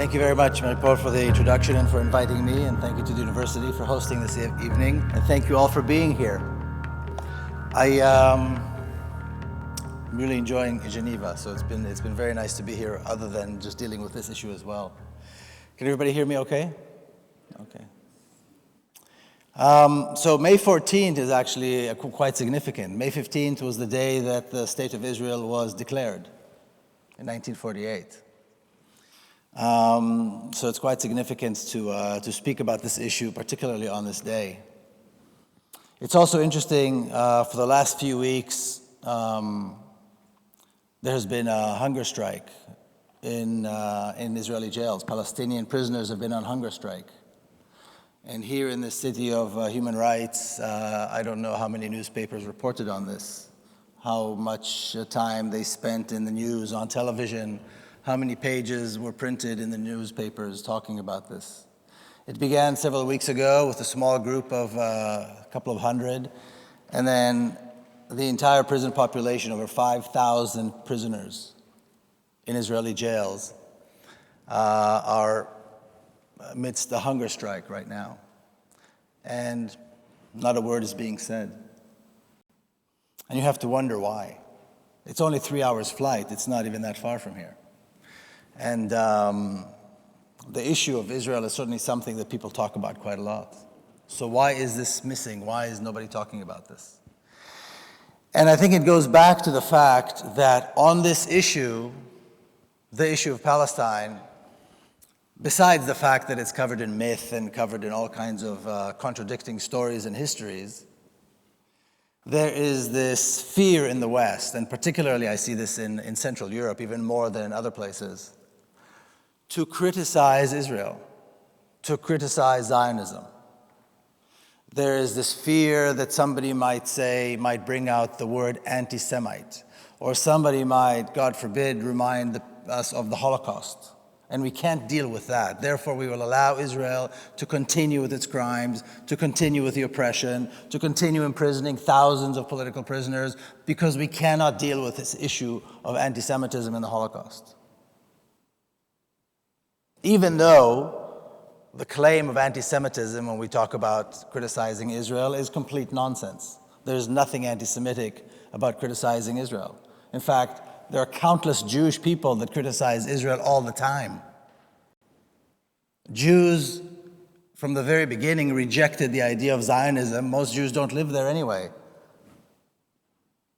Thank you very much, Miko, for the introduction and for inviting me, and thank you to the university for hosting this evening, and thank you all for being here. I'm really enjoying Geneva, so it's been very nice to be here, other than just dealing with this issue as well. Can everybody hear me okay? Okay. So May 14th is actually quite significant. May 15th was the day that the State of Israel was declared in 1948. So it's quite significant to speak about this issue, particularly on this day. It's also interesting, for the last few weeks, there has been a hunger strike in Israeli jails. Palestinian prisoners have been on hunger strike. And here in the city of human rights, I don't know how many newspapers reported on this, how much time they spent in the news, on television, how many pages were printed in the newspapers talking about this. It began several weeks ago with a small group of a couple of hundred, and then the entire prison population, over 5,000 prisoners in Israeli jails, are amidst the hunger strike right now. And not a word is being said. And you have to wonder why. It's only 3 hours flight. It's not even that far from here. And the issue of Israel is certainly something that people talk about quite a lot. So why is this missing? Why is nobody talking about this? And I think it goes back to the fact that on this issue, the issue of Palestine, besides the fact that it's covered in myth and covered in all kinds of contradicting stories and histories, there is this fear in the West, and particularly I see this in Central Europe, even more than in other places, to criticize Israel, to criticize Zionism. There is this fear that somebody might bring out the word anti-Semite, or somebody might, God forbid, remind us of the Holocaust. And we can't deal with that. Therefore, we will allow Israel to continue with its crimes, to continue with the oppression, to continue imprisoning thousands of political prisoners, because we cannot deal with this issue of anti-Semitism and the Holocaust. Even though the claim of anti-Semitism, when we talk about criticizing Israel, is complete nonsense. There's nothing anti-Semitic about criticizing Israel. In fact, there are countless Jewish people that criticize Israel all the time. Jews, from the very beginning, rejected the idea of Zionism. Most Jews don't live there anyway.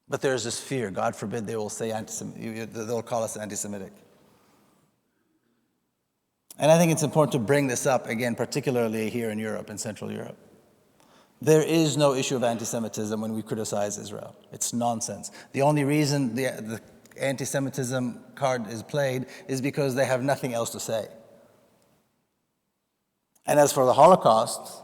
But there's this fear. God forbid they will say they'll call us anti-Semitic. And I think it's important to bring this up, again, particularly here in Europe, in Central Europe. There is no issue of anti-Semitism when we criticize Israel. It's nonsense. The only reason the anti-Semitism card is played is because they have nothing else to say. And as for the Holocaust,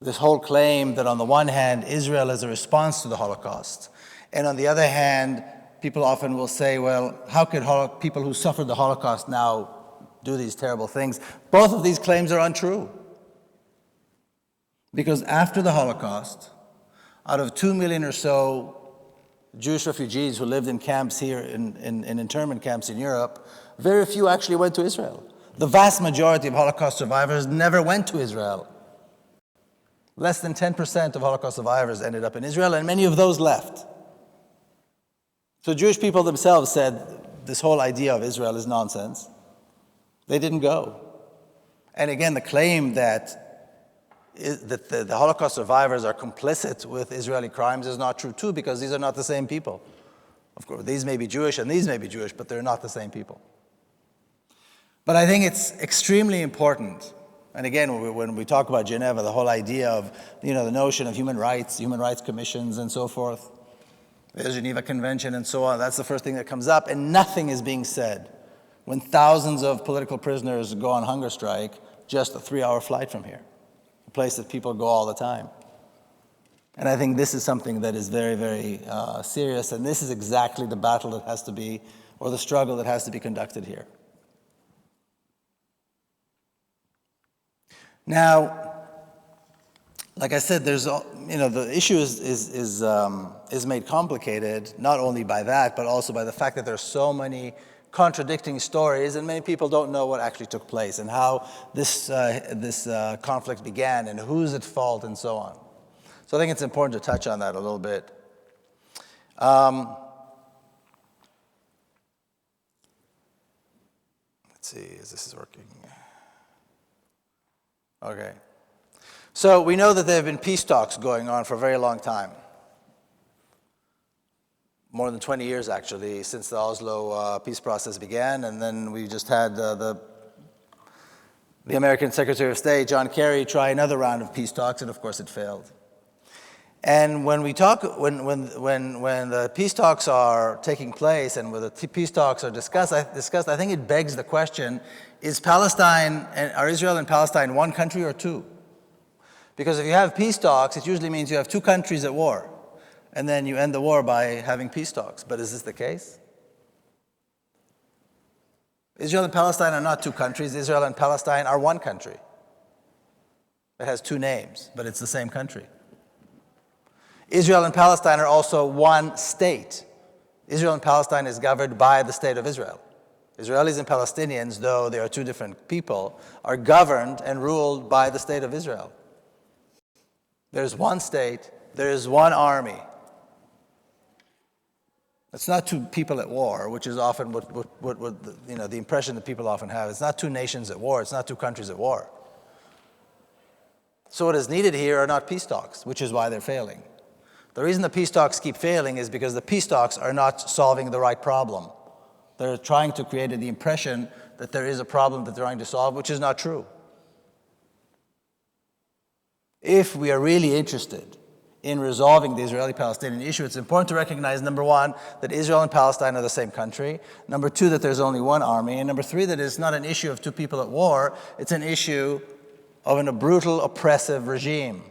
this whole claim that on the one hand, Israel is a response to the Holocaust, and on the other hand, people often will say, well, how could people who suffered the Holocaust now do these terrible things? Both of these claims are untrue. Because after the Holocaust, out of 2 million or so Jewish refugees who lived in camps here, in internment camps in Europe, very few actually went to Israel. The vast majority of Holocaust survivors never went to Israel. Less than 10% of Holocaust survivors ended up in Israel, and many of those left. So Jewish people themselves said this whole idea of Israel is nonsense. They didn't go. And again, the claim that the Holocaust survivors are complicit with Israeli crimes is not true too, because these are not the same people. Of course, these may be Jewish and these may be Jewish, but they're not the same people. But I think it's extremely important. And again, when we talk about Geneva, the whole idea of, the notion of human rights commissions and so forth, the Geneva Convention and so on, that's the first thing that comes up, and nothing is being said when thousands of political prisoners go on hunger strike just a 3-hour flight from here, a place that people go all the time. And I think this is something that is very, very serious, and this is exactly the battle that has to be, or the struggle that has to be conducted here. Now, like I said, there's, the issue is made complicated, not only by that, but also by the fact that there are so many contradicting stories, and many people don't know what actually took place and how this conflict began and who's at fault and so on. So I think it's important to touch on that a little bit. Let's see if this is working. Okay. So we know that there have been peace talks going on for a very long time. More than 20 years, actually, since the Oslo peace process began. And then we just had the American Secretary of State, John Kerry, try another round of peace talks, and of course it failed. And when we talk, when the peace talks are taking place and when the peace talks are discussed, I think it begs the question: is Palestine are Israel and Palestine one country or two? Because if you have peace talks, it usually means you have two countries at war, and then you end the war by having peace talks. But is this the case? Israel and Palestine are not two countries. Israel and Palestine are one country. It has two names, but it's the same country. Israel and Palestine are also one state. Israel and Palestine is governed by the state of Israel. Israelis and Palestinians, though they are two different people, are governed and ruled by the state of Israel. There's one state, there is one army. It's not two people at war, which is often what the impression that people often have. It's not two nations at war, it's not two countries at war. So what is needed here are not peace talks, which is why they're failing. The reason the peace talks keep failing is because the peace talks are not solving the right problem. They're trying to create the impression that there is a problem that they're trying to solve, which is not true. If we are really interested in resolving the Israeli-Palestinian issue, it's important to recognize, number one, that Israel and Palestine are the same country. Number two, that there's only one army. And number three, that it's not an issue of two people at war. It's an issue of a brutal, oppressive regime.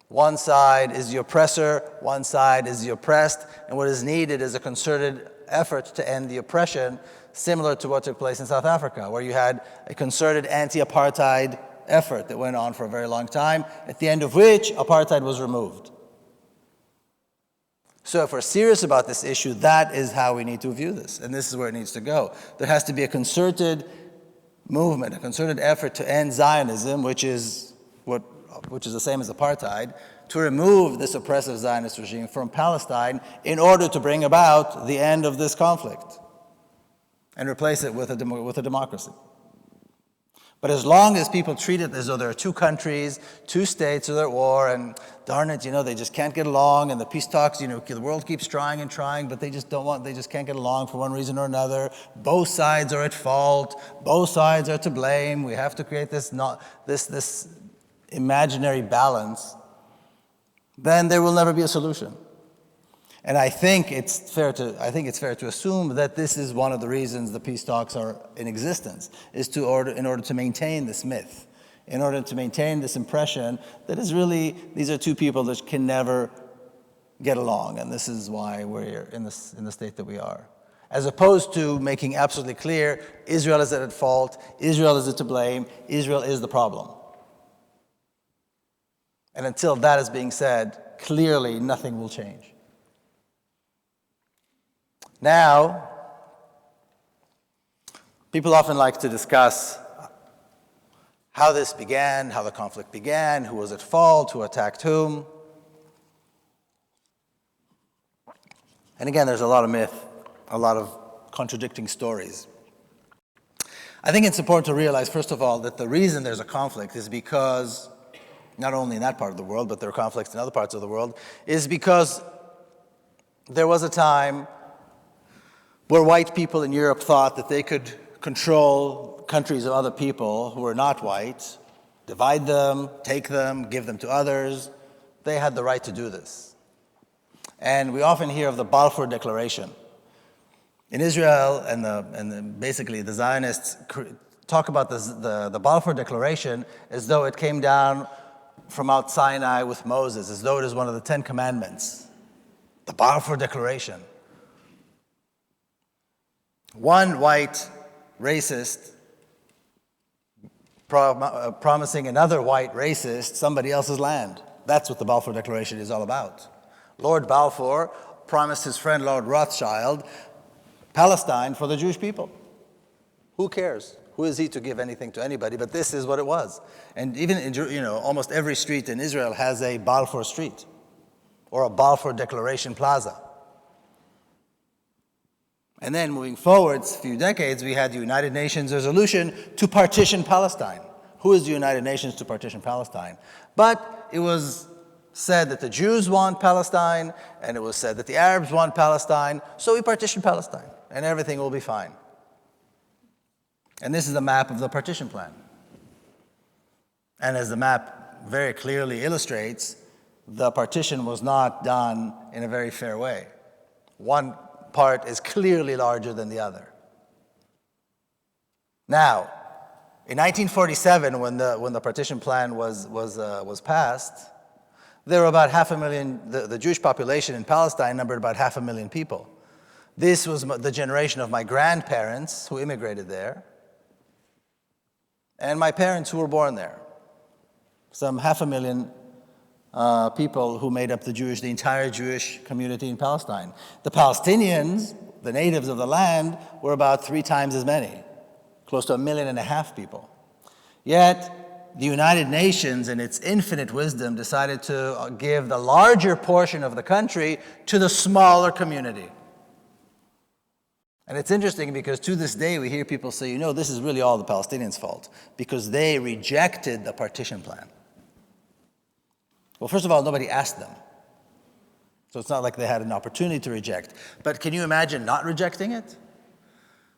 One side is the oppressor, one side is the oppressed, and what is needed is a concerted effort to end the oppression, similar to what took place in South Africa, where you had a concerted anti-apartheid effort that went on for a very long time, at the end of which apartheid was removed. So if we're serious about this issue, that is how we need to view this, and this is where it needs to go. There has to be a concerted movement, a concerted effort to end Zionism, which is the same as apartheid, to remove this oppressive Zionist regime from Palestine in order to bring about the end of this conflict and replace it with a democracy. But as long as people treat it as though there are two countries, two states that are at war, and darn it, they just can't get along, and the peace talks, the world keeps trying and trying, but they just can't get along for one reason or another. Both sides are at fault. Both sides are to blame. We have to create this imaginary balance. Then there will never be a solution. And I think it's fair to assume that this is one of the reasons the peace talks are in existence, in order to maintain this myth, in order to maintain this impression that is really, these are two people that can never get along, and this is why we're in the state that we are. As opposed to making absolutely clear, Israel is at fault, Israel is to blame, Israel is the problem. And until that is being said, clearly nothing will change. Now, people often like to discuss how this began, how the conflict began, who was at fault, who attacked whom. And again, there's a lot of myth, a lot of contradicting stories. I think it's important to realize, first of all, that the reason there's a conflict is because, not only in that part of the world, but there are conflicts in other parts of the world, is because there was a time where white people in Europe thought that they could control countries of other people who were not white, divide them, take them, give them to others. They had the right to do this. And we often hear of the Balfour Declaration. In Israel, basically the Zionists talk about the Balfour Declaration as though it came down from Mount Sinai with Moses, as though it is one of the 10 Commandments. The Balfour Declaration. One white racist promising another white racist somebody else's land. That's what the Balfour Declaration is all about. Lord Balfour promised his friend Lord Rothschild Palestine for the Jewish people. Who cares? Who is he to give anything to anybody? But this is what it was. And even in, almost every street in Israel has a Balfour Street or a Balfour Declaration Plaza. And then moving forward a few decades, we had the United Nations resolution to partition Palestine. Who is the United Nations to partition Palestine? But it was said that the Jews want Palestine, and it was said that the Arabs want Palestine, so we partition Palestine, and everything will be fine. And this is the map of the partition plan. And as the map very clearly illustrates, the partition was not done in a very fair way. One part is clearly larger than the other. Now, in 1947, when the partition plan was passed, there were about 500,000, the Jewish population in Palestine numbered about 500,000 people. This was the generation of my grandparents who immigrated there, and my parents who were born there. Some 500,000 people who made up the entire Jewish community in Palestine. The Palestinians, the natives of the land, were about 3 times as many, close to 1.5 million people. Yet, the United Nations, in its infinite wisdom, decided to give the larger portion of the country to the smaller community. And it's interesting because to this day we hear people say, this is really all the Palestinians' fault because they rejected the partition plan. Well, first of all, nobody asked them. So it's not like they had an opportunity to reject. But can you imagine not rejecting it?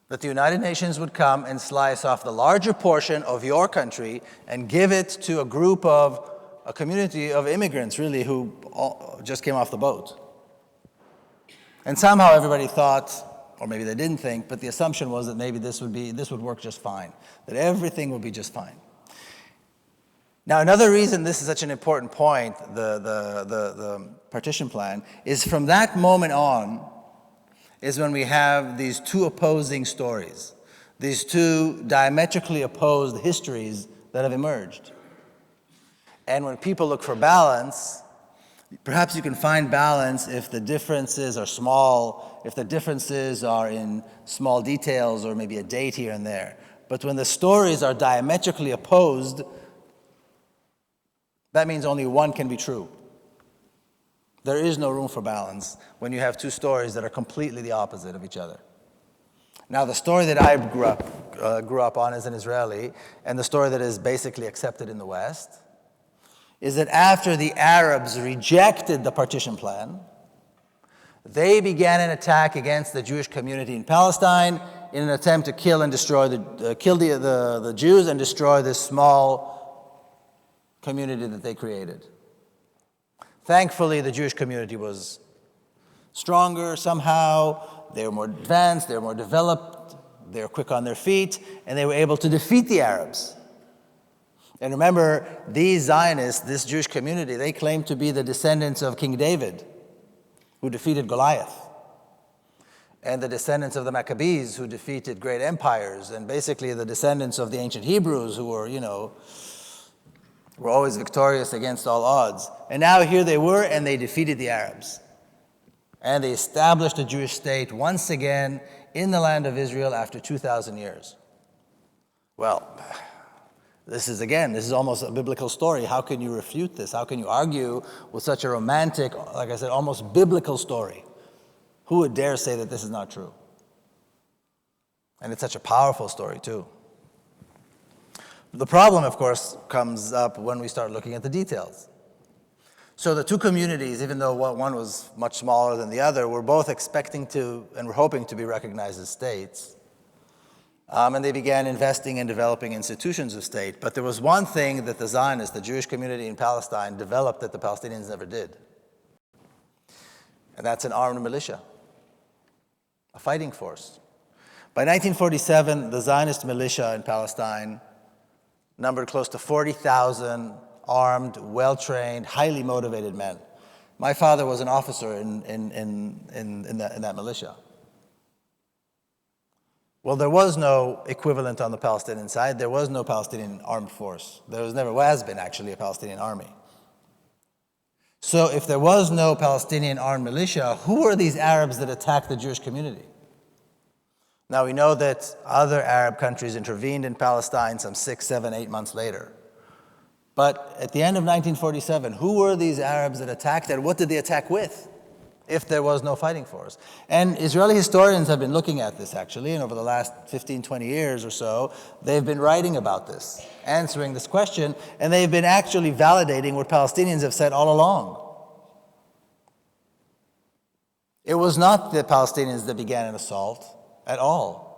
That the United Nations would come and slice off the larger portion of your country and give it to a community of immigrants, really, who just came off the boat. And somehow everybody thought, or maybe they didn't think, but the assumption was that maybe this would work just fine, that everything would be just fine. Now, another reason this is such an important point, the partition plan, is from that moment on, is when we have these two opposing stories, these two diametrically opposed histories that have emerged. And when people look for balance, perhaps you can find balance if the differences are small, if the differences are in small details or maybe a date here and there. But when the stories are diametrically opposed, that means only one can be true. There is no room for balance when you have two stories that are completely the opposite of each other. Now, the story that I grew up on as an Israeli, and the story that is basically accepted in the West, is that after the Arabs rejected the partition plan, they began an attack against the Jewish community in Palestine in an attempt to kill and destroy the Jews and destroy this small community that they created. Thankfully, the Jewish community was stronger somehow. They were more advanced, they were more developed, they were quick on their feet, and they were able to defeat the Arabs. And remember, these Zionists, this Jewish community, they claim to be the descendants of King David, who defeated Goliath, and the descendants of the Maccabees, who defeated great empires, and basically the descendants of the ancient Hebrews, who were, were always victorious against all odds. And now here they were, and they defeated the Arabs. And they established a Jewish state once again in the land of Israel after 2,000 years. Well, this is almost a biblical story. How can you refute this? How can you argue with such a romantic, like I said, almost biblical story? Who would dare say that this is not true? And it's such a powerful story, too. The problem, of course, comes up when we start looking at the details. So the two communities, even though one was much smaller than the other, were both expecting to and were hoping to be recognized as states. And they began investing in developing institutions of state. But there was one thing that the Zionists, the Jewish community in Palestine, developed that the Palestinians never did. And that's an armed militia, a fighting force. By 1947, the Zionist militia in Palestine numbered close to 40,000 armed, well-trained, highly motivated men. My father was an officer in that militia. Well, there was no equivalent on the Palestinian side. There was no Palestinian armed force. There never has been, actually, a Palestinian army. So if there was no Palestinian armed militia, who were these Arabs that attacked the Jewish community? Now, we know that other Arab countries intervened in Palestine some 6, 7, 8 months later. But at the end of 1947, who were these Arabs that attacked, and what did they attack with, if there was no fighting force? And Israeli historians have been looking at this, actually, and over the last 15, 20 years or so, they've been writing about this, answering this question, and they've been actually validating what Palestinians have said all along. It was not the Palestinians that began an assault at all.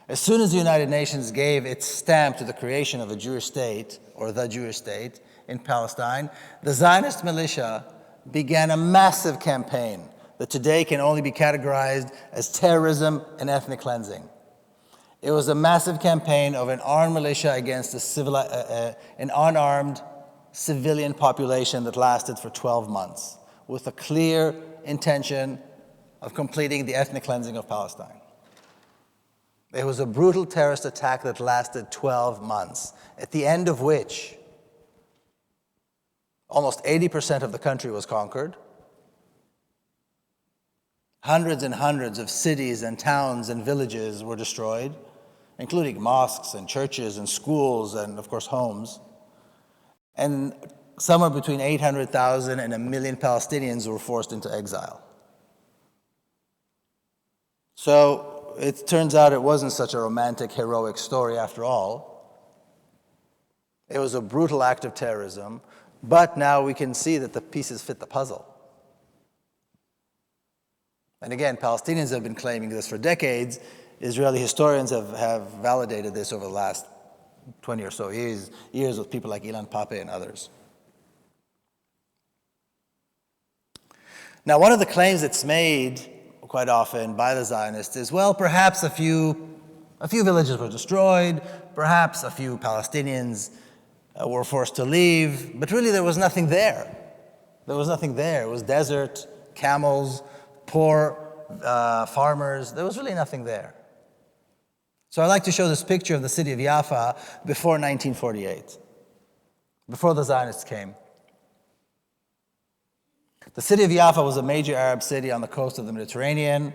As soon as the United Nations gave its stamp to the creation of a Jewish state, or the Jewish state, in Palestine, the Zionist militia began a massive campaign that today can only be categorized as terrorism and ethnic cleansing. It was a massive campaign of an armed militia against an unarmed civilian population that lasted for 12 months, with a clear intention of completing the ethnic cleansing of Palestine. It was a brutal terrorist attack that lasted 12 months, at the end of which almost 80% of the country was conquered. Hundreds and hundreds of cities and towns and villages were destroyed, including mosques and churches and schools and, of course, homes. And somewhere between 800,000 and 1 million Palestinians were forced into exile. So it turns out it wasn't such a romantic, heroic story after all. It was a brutal act of terrorism, but now we can see that the pieces fit the puzzle. And again, Palestinians have been claiming this for decades. Israeli historians have validated this over the last 20 or so years with people like Ilan Pappé and others. Now, one of the claims that's made quite often by the Zionists is, well, perhaps a few villages were destroyed, perhaps a few Palestinians were forced to leave, but really there was nothing there. There was nothing there. It was desert, camels, poor farmers. There was really nothing there. So I'd like to show this picture of the city of Jaffa before 1948, before the Zionists came. The city of Jaffa was a major Arab city on the coast of the Mediterranean. It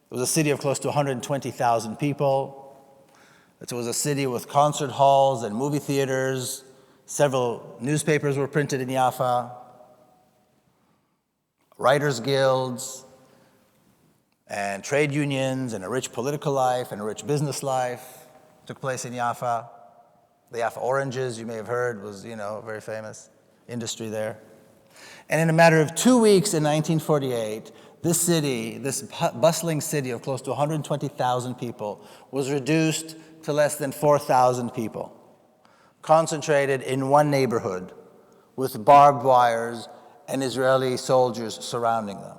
was a city of close to 120,000 people. It was a city with concert halls and movie theaters. Several newspapers were printed in Jaffa. Writers' guilds and trade unions and a rich political life and a rich business life took place in Jaffa. The Jaffa oranges, you may have heard, was, very famous industry there. And in a matter of 2 weeks in 1948, this city, this bustling city of close to 120,000 people, was reduced to less than 4,000 people, concentrated in one neighborhood with barbed wires and Israeli soldiers surrounding them.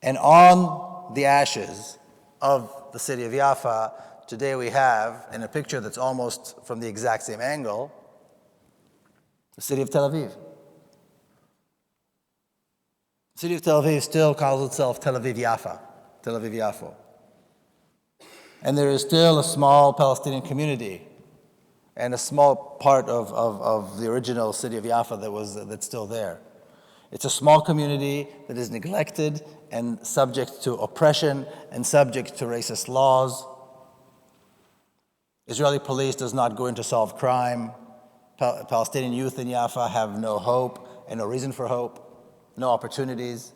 And on the ashes of the city of Jaffa, today we have, in a picture that's almost from the exact same angle, the city of Tel Aviv. The city of Tel Aviv still calls itself Tel Aviv Jaffa, Tel Aviv Yafo. And there is still a small Palestinian community and a small part of the original city of Jaffa that's still there. It's a small community that is neglected and subject to oppression and subject to racist laws. Israeli police does not go in to solve crime. Palestinian youth in Jaffa have no hope and no reason for hope, no opportunities.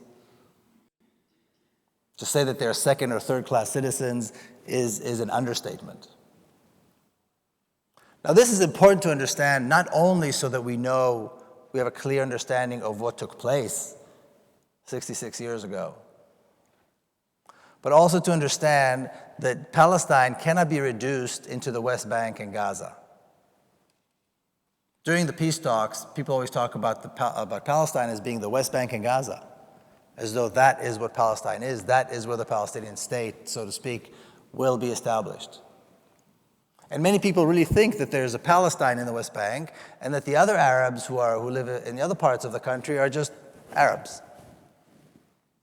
To say that they're second or third class citizens is an understatement. Now, this is important to understand, not only so that we have a clear understanding of what took place 66 years ago, but also to understand that Palestine cannot be reduced into the West Bank and Gaza. During the peace talks, people always talk about Palestine as being the West Bank and Gaza, as though that is what Palestine is. That is where the Palestinian state, so to speak, will be established. And many people really think that there's a Palestine in the West Bank and that the other Arabs who live in the other parts of the country are just Arabs.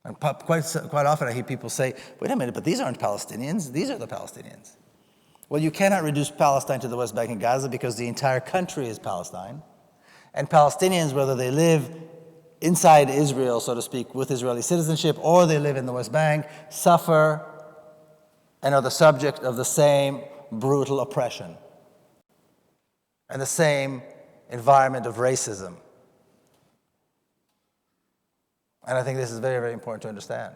And quite often I hear people say, wait a minute, but these aren't Palestinians, these are the Palestinians. Well, you cannot reduce Palestine to the West Bank and Gaza because the entire country is Palestine. And Palestinians, whether they live inside Israel, so to speak, with Israeli citizenship, or they live in the West Bank, suffer and are the subject of the same brutal oppression and the same environment of racism. And I think this is very, very important to understand.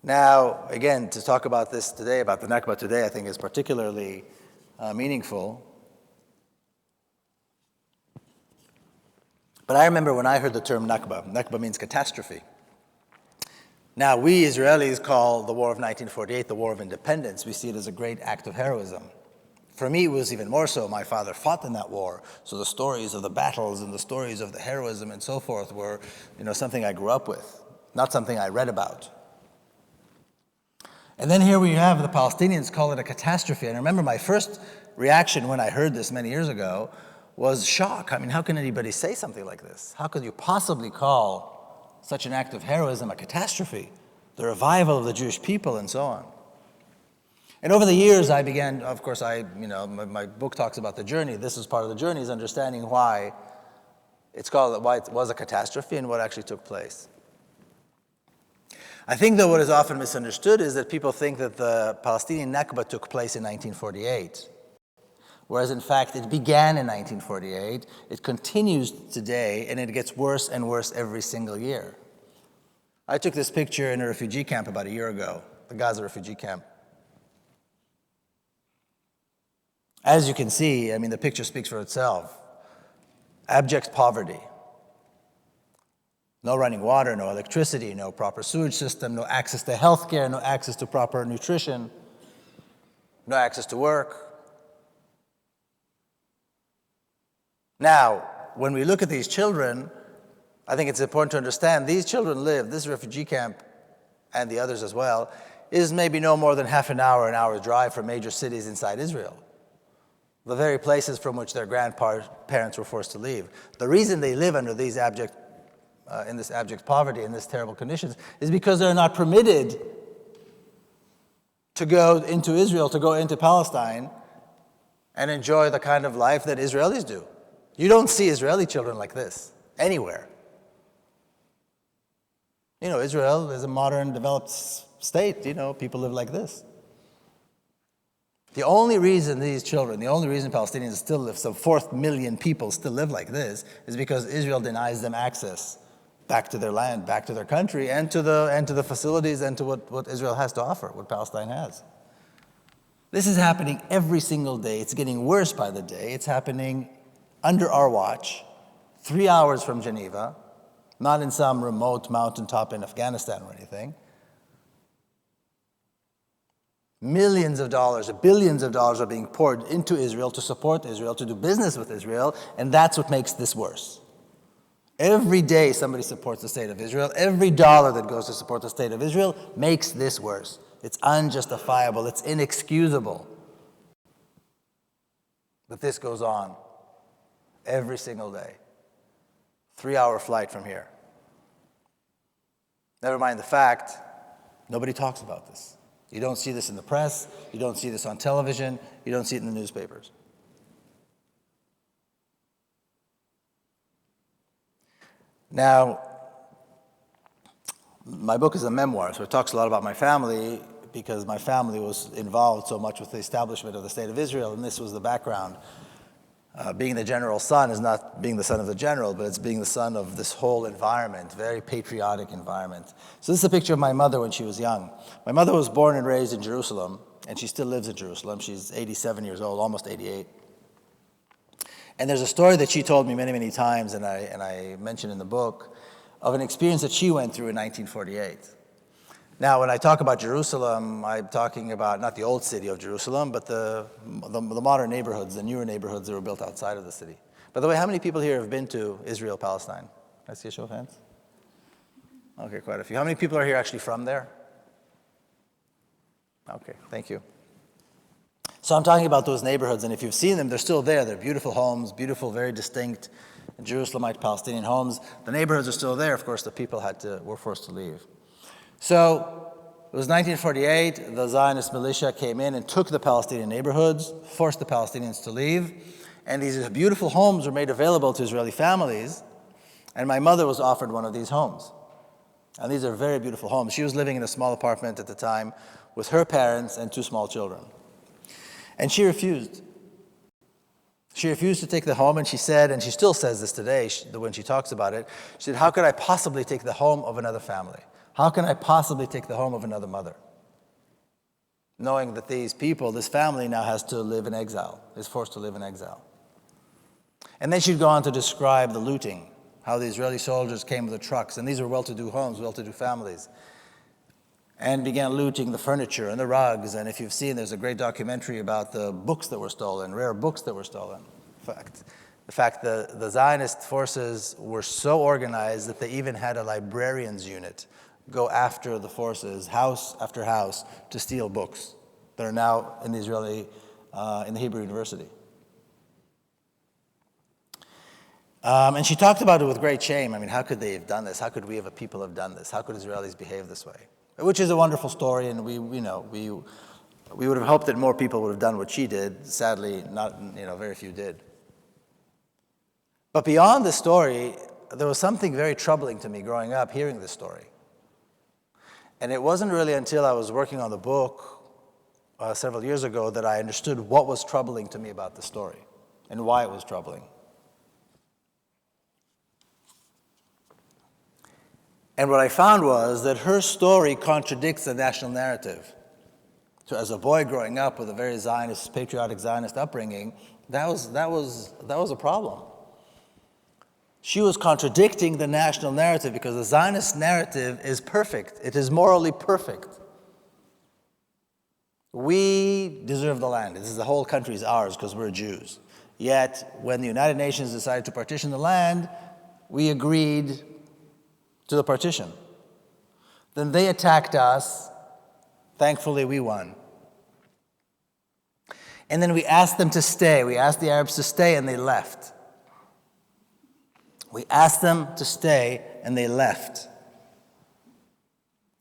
Now, again, to talk about this today, about the Nakba today, I think is particularly meaningful. But I remember when I heard the term Nakba. Nakba means catastrophe. Now, we Israelis call the War of 1948 the War of Independence. We see it as a great act of heroism. For me, it was even more so. My father fought in that war, so the stories of the battles and the stories of the heroism and so forth were, something I grew up with, not something I read about. And then here we have the Palestinians call it a catastrophe. And I remember my first reaction when I heard this many years ago was shock. I mean, how can anybody say something like this? How could you possibly call such an act of heroism a catastrophe? The revival of the Jewish people and so on. And over the years I began, of course, my book talks about the journey. This is part of the journey, is understanding why it was a catastrophe and what actually took place. I think that what is often misunderstood is that people think that the Palestinian Nakba took place in 1948, whereas in fact it began in 1948, it continues today, and it gets worse and worse every single year. I took this picture in a refugee camp about a year ago, the Gaza refugee camp. As you can see, the picture speaks for itself. Abject poverty. No running water, no electricity, no proper sewage system, no access to health care, no access to proper nutrition, no access to work. Now, when we look at these children, I think it's important to understand these children live, this refugee camp, and the others as well, is maybe no more than half an hour's drive from major cities inside Israel. The very places from which their grandparents were forced to leave. The reason they live under these in this abject poverty, in this terrible conditions, is because they're not permitted to go into Israel, to go into Palestine, and enjoy the kind of life that Israelis do. You don't see Israeli children like this anywhere. Israel is a modern, developed state. People live like this. The only reason Palestinians still live, some 4 million people still live like this, is because Israel denies them access back to their land, back to their country, and to the facilities and to what Israel has to offer, what Palestine has. This is happening every single day. It's getting worse by the day. It's happening under our watch, 3 hours from Geneva, not in some remote mountaintop in Afghanistan or anything. Millions of dollars, billions of dollars are being poured into Israel to support Israel, to do business with Israel, and that's what makes this worse. Every day somebody supports the state of Israel. Every dollar that goes to support the state of Israel makes this worse. It's unjustifiable. It's inexcusable that this goes on every single day. 3-hour flight from here. Never mind the fact, nobody talks about this. You don't see this in the press. You don't see this on television. You don't see it in the newspapers. Now, my book is a memoir, so it talks a lot about my family because my family was involved so much with the establishment of the State of Israel, and this was the background. Being the general's son is not being the son of the general, but it's being the son of this whole environment, very patriotic environment. So this is a picture of my mother when she was young. My mother was born and raised in Jerusalem, and she still lives in Jerusalem. She's 87 years old, almost 88. And there's a story that she told me many, many times, and I mentioned in the book, of an experience that she went through in 1948. Now, when I talk about Jerusalem, I'm talking about not the old city of Jerusalem, but the modern neighborhoods, the newer neighborhoods that were built outside of the city. By the way, how many people here have been to Israel, Palestine? Can I see a show of hands? Okay, quite a few. How many people are here actually from there? Okay, thank you. So I'm talking about those neighborhoods, and if you've seen them, they're still there. They're beautiful homes, beautiful, very distinct Jerusalemite Palestinian homes. The neighborhoods are still there. Of course, the people were forced to leave. So it was 1948. The Zionist militia came in and took the Palestinian neighborhoods, forced the Palestinians to leave, And these beautiful homes were made available to Israeli families, and my mother was offered one of these homes. And these are very beautiful homes. She was living in a small apartment at the time with her parents and 2 small children. And she refused. She refused to take the home, and she said, and she still says this today when she talks about it, she said, how could I possibly take the home of another family? How can I possibly take the home of another mother? Knowing that these people, this family now has to live in exile, is forced to live in exile. And then she'd go on to describe the looting, how the Israeli soldiers came with the trucks, and these were well-to-do homes, well-to-do families, and began looting the furniture and the rugs. And if you've seen, there's a great documentary about the books that were stolen, rare books that were stolen. In fact, the Zionist forces were so organized that they even had a librarians unit go after the forces, house after house, to steal books that are now in the in the Hebrew University. And she talked about it with great shame. I mean, how could they have done this? How could we, as a people, have done this? How could Israelis behave this way? Which is a wonderful story, and we would have hoped that more people would have done what she did. Sadly, very few did. But beyond this story, there was something very troubling to me growing up hearing this story. And it wasn't really until I was working on the book several years ago that I understood what was troubling to me about the story and why it was troubling. And what I found was that her story contradicts the national narrative. So as a boy growing up with a very Zionist, patriotic Zionist upbringing, that was a problem. She was contradicting the national narrative because the Zionist narrative is perfect. It is morally perfect. We deserve the land. The whole country is ours because we're Jews. Yet, when the United Nations decided to partition the land, we agreed to the partition. Then they attacked us. Thankfully, we won. And then we asked them to stay. We asked the Arabs to stay, and they left. We asked them to stay, and they left.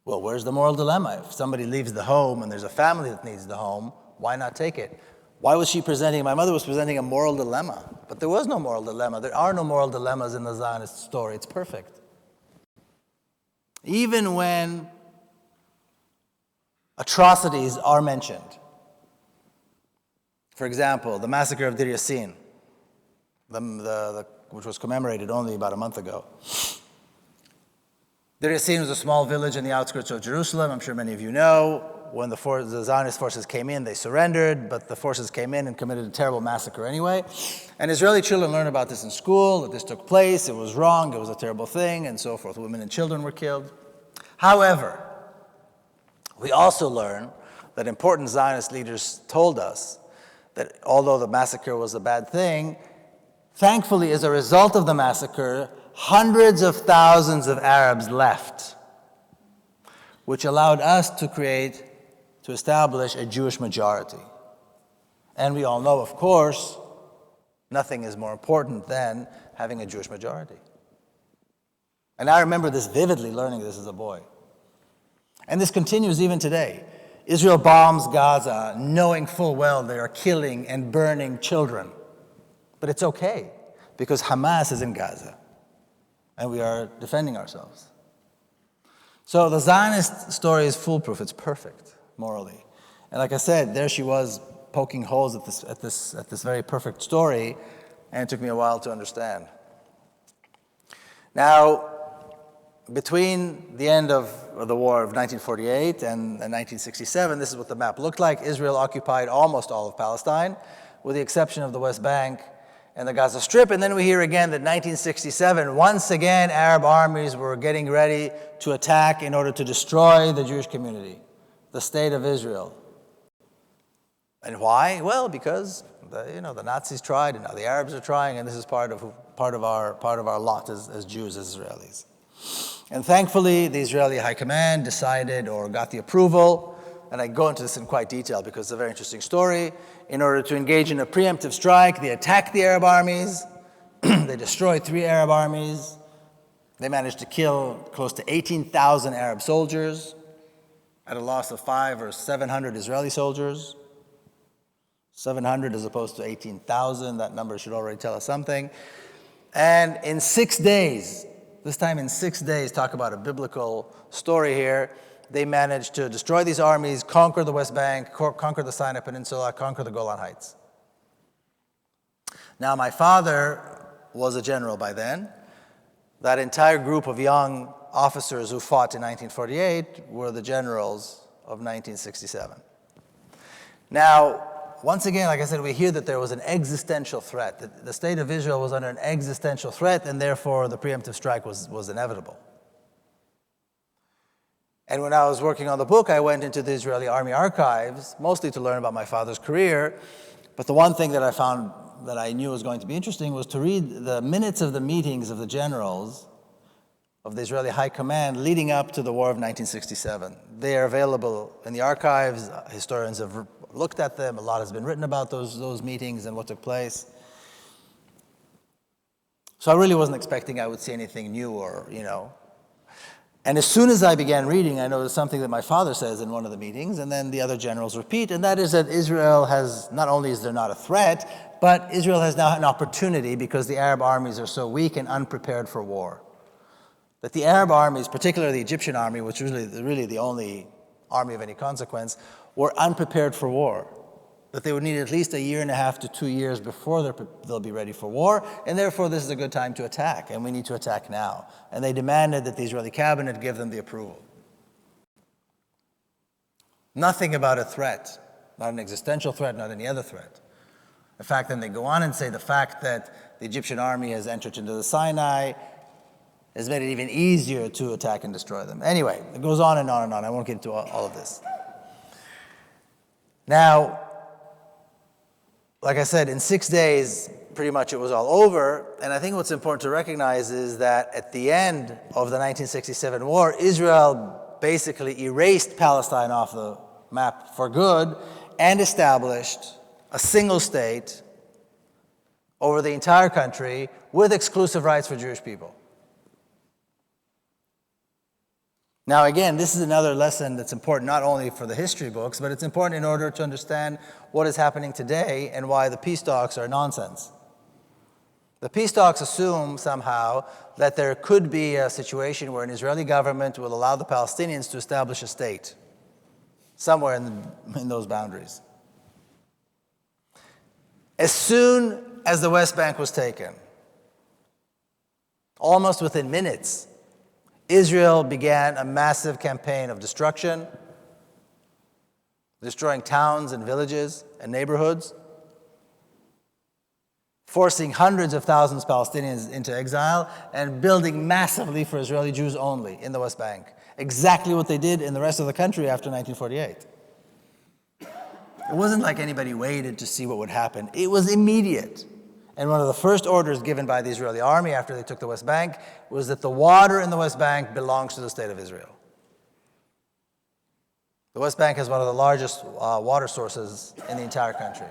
Well, where's the moral dilemma? If somebody leaves the home and there's a family that needs the home, why not take it? Why was my mother was presenting a moral dilemma, but there was no moral dilemma. There are no moral dilemmas in the Zionist story. It's perfect. Even when atrocities are mentioned. For example, the massacre of Deir Yassin, which was commemorated only about a month ago. Deir Yassin was a small village in the outskirts of Jerusalem. I'm sure many of you know. When the Zionist forces came in, they surrendered, but the forces came in and committed a terrible massacre anyway. And Israeli children learn about this in school, that this took place, it was wrong, it was a terrible thing, and so forth. Women and children were killed. However, we also learn that important Zionist leaders told us that although the massacre was a bad thing, thankfully, as a result of the massacre, hundreds of thousands of Arabs left, which allowed us to establish a Jewish majority. And we all know, of course, nothing is more important than having a Jewish majority. And I remember this vividly, learning this as a boy. And this continues even today. Israel bombs Gaza, knowing full well they are killing and burning children. But it's okay, because Hamas is in Gaza, and we are defending ourselves. So the Zionist story is foolproof. It's perfect, morally. And like I said, there she was poking holes at this very perfect story, and it took me a while to understand. Now, between the end of the war of 1948 and 1967, this is what the map looked like. Israel occupied almost all of Palestine, with the exception of the West Bank and the Gaza Strip. And then we hear again that 1967, once again, Arab armies were getting ready to attack in order to destroy the Jewish community, the state of Israel. And why? Well, because the Nazis tried, and now the Arabs are trying, and this is part of our lot as Jews, as Israelis. And thankfully, the Israeli High Command decided or got the approval, and I go into this in quite detail because it's a very interesting story. In order to engage in a preemptive strike, they attacked the Arab armies. They destroyed 3 Arab armies. They managed to kill close to 18,000 Arab soldiers at a loss of 500 or 700 Israeli soldiers. 700 as opposed to 18,000. That number should already tell us something. And in 6 days, this time in 6 days, talk about a biblical story here, they managed to destroy these armies, conquer the West Bank, conquer the Sinai Peninsula, conquer the Golan Heights. Now, my father was a general by then. That entire group of young officers who fought in 1948 were the generals of 1967. Now, once again, like I said, we hear that there was an existential threat, that the state of Israel was under an existential threat, and therefore the preemptive strike was inevitable. And when I was working on the book, I went into the Israeli army archives, mostly to learn about my father's career. But the one thing that I found that I knew was going to be interesting was to read the minutes of the meetings of the generals of the Israeli High Command leading up to the War of 1967. They are available in the archives. Historians have looked at them. A lot has been written about those meetings and what took place. So I really wasn't expecting I would see anything new or, And as soon as I began reading, I noticed something that my father says in one of the meetings, and then the other generals repeat, and that is that Israel has, not only is there not a threat, but Israel has now an opportunity because the Arab armies are so weak and unprepared for war. That the Arab armies, particularly the Egyptian army, which was really the only army of any consequence, were unprepared for war. That they would need at least 1.5 to 2 years before they'll be ready for war, and therefore this is a good time to attack, and we need to attack now. And they demanded that the Israeli cabinet give them the approval. Nothing about a threat, not an existential threat, not any other threat. In fact, then they go on and say the fact that the Egyptian army has entered into the Sinai has made it even easier to attack and destroy them. Anyway, it goes on and on and on. I won't get into all of this. Now, like I said, in 6 days, pretty much it was all over. And I think what's important to recognize is that at the end of the 1967 war, Israel basically erased Palestine off the map for good and established a single state over the entire country with exclusive rights for Jewish people. Now, again, this is another lesson that's important not only for the history books, but it's important in order to understand what is happening today and why the peace talks are nonsense. The peace talks assume somehow that there could be a situation where an Israeli government will allow the Palestinians to establish a state somewhere in those boundaries. As soon as the West Bank was taken, almost within minutes, Israel began a massive campaign of destruction, destroying towns and villages and neighborhoods, forcing hundreds of thousands of Palestinians into exile, and building massively for Israeli Jews only in the West Bank. Exactly what they did in the rest of the country after 1948. It wasn't like anybody waited to see what would happen. It was immediate. And one of the first orders given by the Israeli army after they took the West Bank was that the water in the West Bank belongs to the state of Israel. The West Bank has one of the largest water sources in the entire country.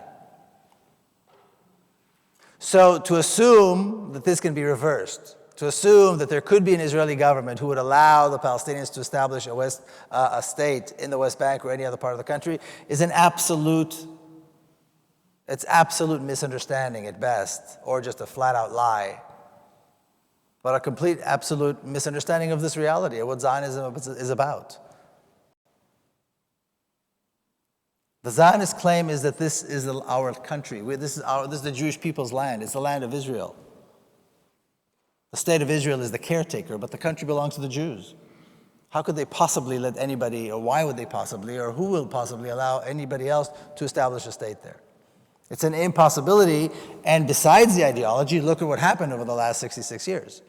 So to assume that this can be reversed, to assume that there could be an Israeli government who would allow the Palestinians to establish a state in the West Bank or any other part of the country is an absolute misunderstanding at best, or just a flat-out lie. But a complete, absolute misunderstanding of this reality, of what Zionism is about. The Zionist claim is that this is our country. This is the Jewish people's land. It's the land of Israel. The state of Israel is the caretaker, but the country belongs to the Jews. How could they possibly let anybody, or why would they possibly, or who will possibly allow anybody else to establish a state there? It's an impossibility, and besides the ideology, look at what happened over the last 66 years.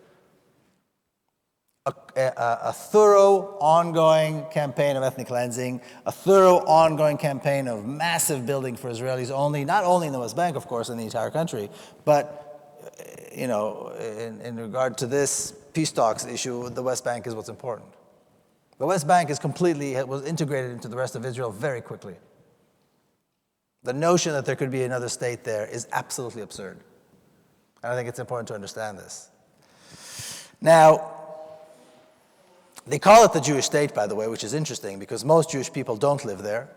A thorough, ongoing campaign of ethnic cleansing, a thorough, ongoing campaign of massive building for Israelis only, not only in the West Bank, of course, in the entire country, but, in regard to this peace talks issue, the West Bank is what's important. The West Bank was integrated into the rest of Israel very quickly. The notion that there could be another state there is absolutely absurd. And I think it's important to understand this. Now, they call it the Jewish state, by the way, which is interesting because most Jewish people don't live there.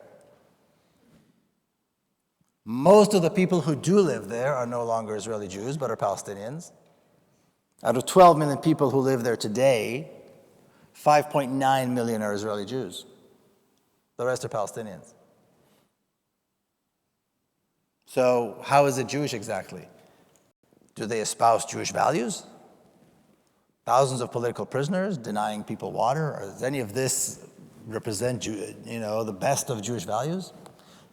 Most of the people who do live there are no longer Israeli Jews, but are Palestinians. Out of 12 million people who live there today, 5.9 million are Israeli Jews. The rest are Palestinians. So how is it Jewish exactly? Do they espouse Jewish values? Thousands of political prisoners, denying people water? Or does any of this represent, the best of Jewish values?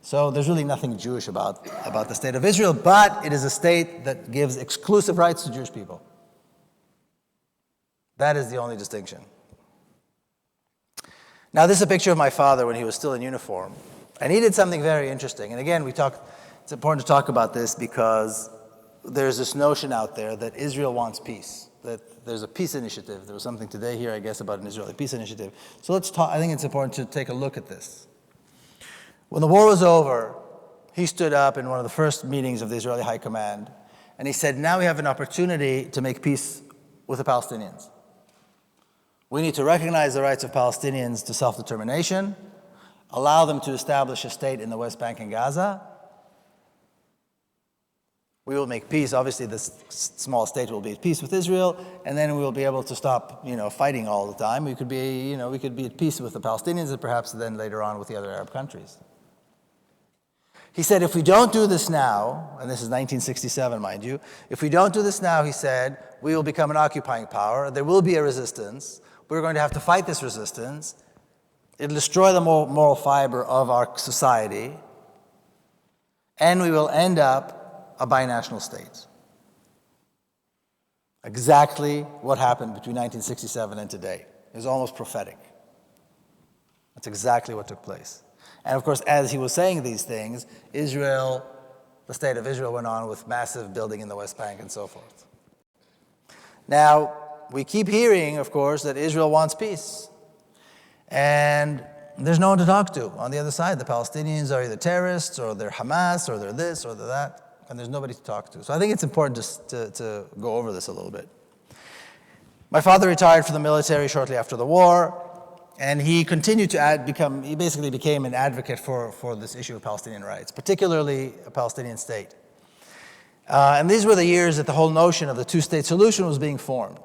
So there's really nothing Jewish about the state of Israel, but it is a state that gives exclusive rights to Jewish people. That is the only distinction. Now, this is a picture of my father when he was still in uniform. And he did something very interesting. And again, it's important to talk about this because there's this notion out there that Israel wants peace, that there's a peace initiative. There was something today here, I guess, about an Israeli peace initiative. So let's talk. I think it's important to take a look at this. When the war was over, he stood up in one of the first meetings of the Israeli High Command, and he said, now we have an opportunity to make peace with the Palestinians. We need to recognize the rights of Palestinians to self-determination, allow them to establish a state in the West Bank and Gaza. We will make peace. Obviously, this small state will be at peace with Israel, and then we will be able to stop, fighting all the time. We could be at peace with the Palestinians, and perhaps then later on with the other Arab countries. He said, if we don't do this now, and this is 1967, mind you, if we don't do this now, he said, we will become an occupying power. There will be a resistance. We're going to have to fight this resistance. It'll destroy the moral fiber of our society, and we will end up a binational state. Exactly what happened between 1967 and today. It was almost prophetic. That's exactly what took place. And of course, as he was saying these things, Israel, the state of Israel, went on with massive building in the West Bank and so forth. Now, we keep hearing, of course, that Israel wants peace. And there's no one to talk to on the other side. The Palestinians are either terrorists, or they're Hamas, or they're this, or they're that, and there's nobody to talk to. So I think it's important just to go over this a little bit. My father retired from the military shortly after the war, and he continued to he basically became an advocate for this issue of Palestinian rights, particularly a Palestinian state. And these were the years that the whole notion of the two-state solution was being formed.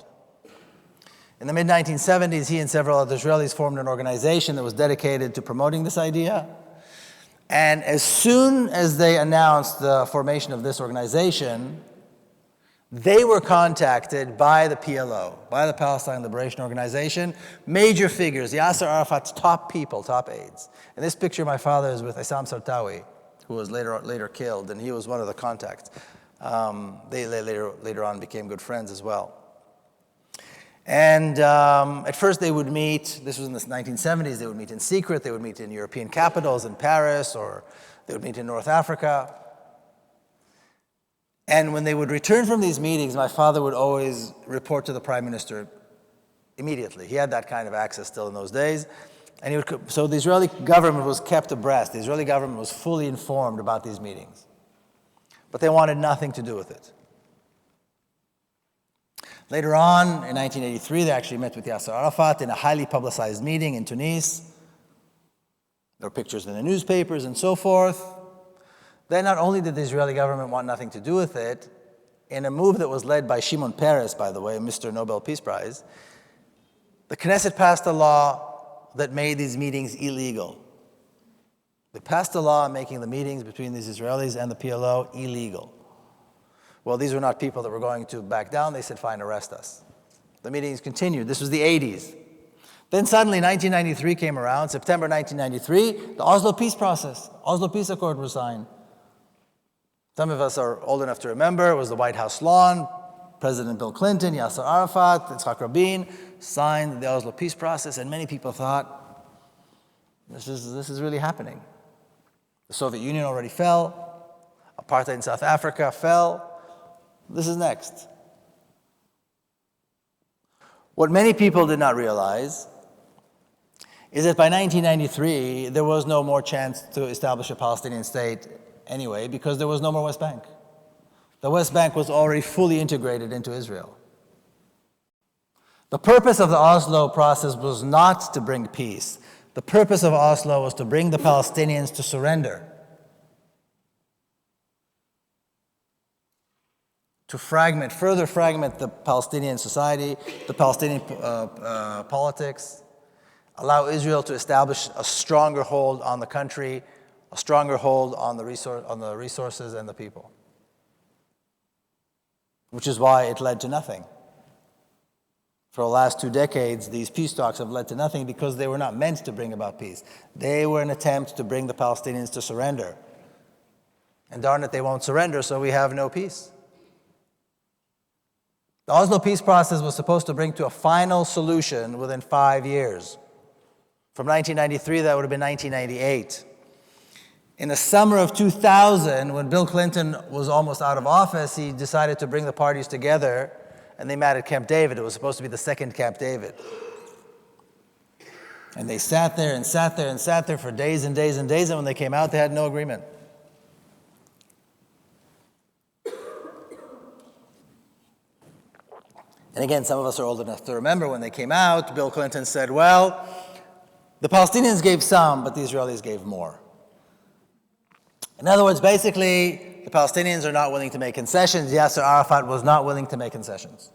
In the mid-1970s, he and several other Israelis formed an organization that was dedicated to promoting this idea. And as soon as they announced the formation of this organization, they were contacted by the PLO, by the Palestine Liberation Organization, major figures, Yasser Arafat's top people, top aides. In this picture, my father is with Issam Sartawi, who was later killed, and he was one of the contacts. They later on became good friends as well. And at first they would meet, this was in the 1970s, they would meet in secret, they would meet in European capitals, in Paris, or they would meet in North Africa. And when they would return from these meetings, my father would always report to the prime minister immediately. He had that kind of access still in those days. And so the Israeli government was kept abreast. The Israeli government was fully informed about these meetings. But they wanted nothing to do with it. Later on, in 1983, they actually met with Yasser Arafat in a highly publicized meeting in Tunis. There were pictures in the newspapers and so forth. Then not only did the Israeli government want nothing to do with it, in a move that was led by Shimon Peres, by the way, Mr. Nobel Peace Prize, the Knesset passed a law that made these meetings illegal. They passed a law making the meetings between these Israelis and the PLO illegal. Well, these were not people that were going to back down. They said, fine, arrest us. The meetings continued. This was the 80s. Then suddenly 1993 came around, September 1993, the Oslo peace process, Oslo Peace Accord was signed. Some of us are old enough to remember, it was the White House lawn, President Bill Clinton, Yasser Arafat, Yitzhak Rabin signed the Oslo peace process, and many people thought, this is really happening. The Soviet Union already fell, apartheid in South Africa fell, this is next. What many people did not realize is that by 1993, there was no more chance to establish a Palestinian state anyway, because there was no more West Bank. The West Bank was already fully integrated into Israel. The purpose of the Oslo process was not to bring peace. The purpose of Oslo was to bring the Palestinians to surrender. to further fragment the Palestinian society, the Palestinian politics, allow Israel to establish a stronger hold on the country, a stronger hold on the resources and the people. Which is why it led to nothing. For the last 2 decades, these peace talks have led to nothing because they were not meant to bring about peace. They were an attempt to bring the Palestinians to surrender. And darn it, they won't surrender, so we have no peace. The Oslo peace process was supposed to bring to a final solution within 5 years. From 1993, that would have been 1998. In the summer of 2000, when Bill Clinton was almost out of office, he decided to bring the parties together, and they met at Camp David. It was supposed to be the second Camp David. And they sat there and sat there and sat there for days and days and days, and when they came out, they had no agreement. And again, some of us are old enough to remember when they came out, Bill Clinton said, well, the Palestinians gave some, but the Israelis gave more. In other words, basically, the Palestinians are not willing to make concessions. Yasser Arafat was not willing to make concessions.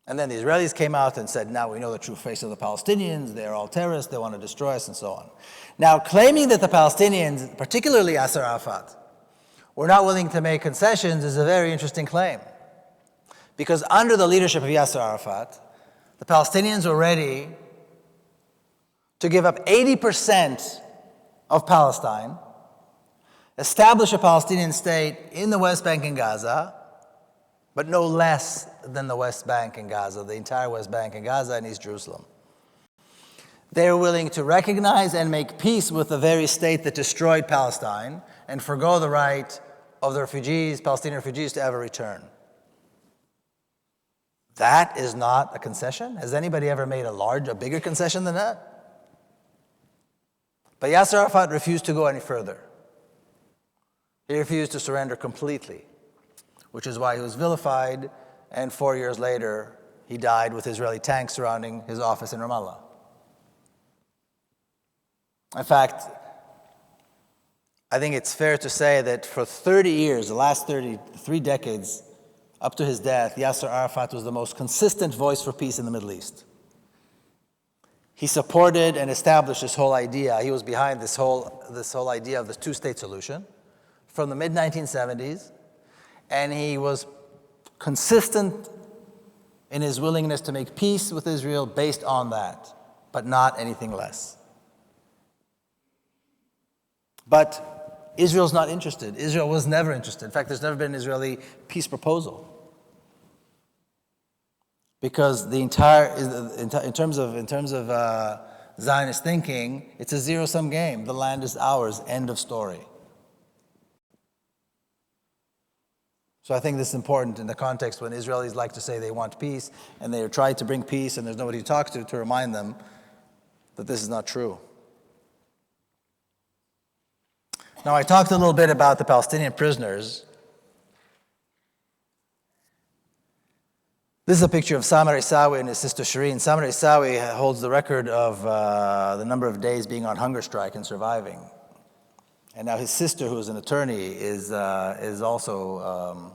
And then the Israelis came out and said, now we know the true face of the Palestinians. They're all terrorists. They want to destroy us and so on. Now, claiming that the Palestinians, particularly Yasser Arafat, were not willing to make concessions is a very interesting claim. Because under the leadership of Yasser Arafat, the Palestinians were ready to give up 80% of Palestine, establish a Palestinian state in the West Bank and Gaza, but no less than the West Bank and Gaza, the entire West Bank and Gaza and East Jerusalem. They're willing to recognize and make peace with the very state that destroyed Palestine and forgo the right of the refugees, Palestinian refugees, to ever return. That is not a concession? Has anybody ever made a bigger concession than that? But Yasser Arafat refused to go any further. He refused to surrender completely, which is why he was vilified, and 4 years later, he died with Israeli tanks surrounding his office in Ramallah. In fact, I think it's fair to say that for 30 years, the last 3 decades, up to his death, Yasser Arafat was the most consistent voice for peace in the Middle East. He supported and established this whole idea. He was behind this whole idea of the two-state solution from the mid-1970s, and he was consistent in his willingness to make peace with Israel based on that, but not anything less. But Israel's not interested. Israel was never interested. In fact, there's never been an Israeli peace proposal. Because in terms of Zionist thinking, it's a zero-sum game. The land is ours, end of story. So I think this is important in the context when Israelis like to say they want peace, and they try to bring peace, and there's nobody to talk to remind them that this is not true. Now, I talked a little bit about the Palestinian prisoners. This is a picture of Samar Isawi and his sister Shireen. Samar Isawi holds the record of the number of days being on hunger strike and surviving. And now his sister, who is an attorney, is also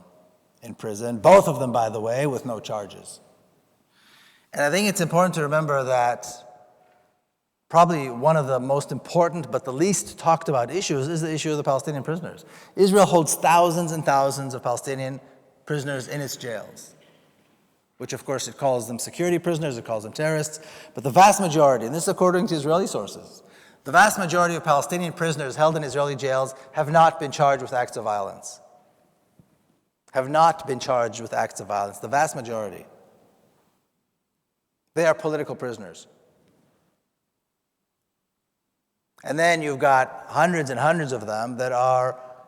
in prison. Both of them, by the way, with no charges. And I think it's important to remember that probably one of the most important but the least talked about issues is the issue of the Palestinian prisoners. Israel holds thousands and thousands of Palestinian prisoners in its jails, which of course it calls them security prisoners, it calls them terrorists, but the vast majority, and this is according to Israeli sources, the vast majority of Palestinian prisoners held in Israeli jails have not been charged with acts of violence. Have not been charged with acts of violence, the vast majority. They are political prisoners. And then you've got hundreds and hundreds of them that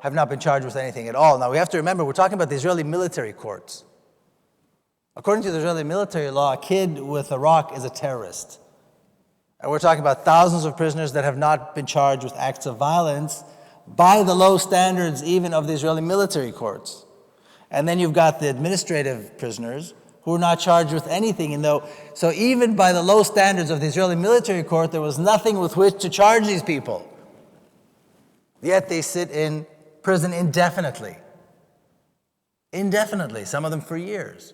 have not been charged with anything at all. Now we have to remember, we're talking about the Israeli military courts. According to the Israeli military law, a kid with a rock is a terrorist. And we're talking about thousands of prisoners that have not been charged with acts of violence by the low standards even of the Israeli military courts. And then you've got the administrative prisoners who are not charged with anything. So even by the low standards of the Israeli military court, there was nothing with which to charge these people. Yet they sit in prison indefinitely. indefinitely, some of them for years.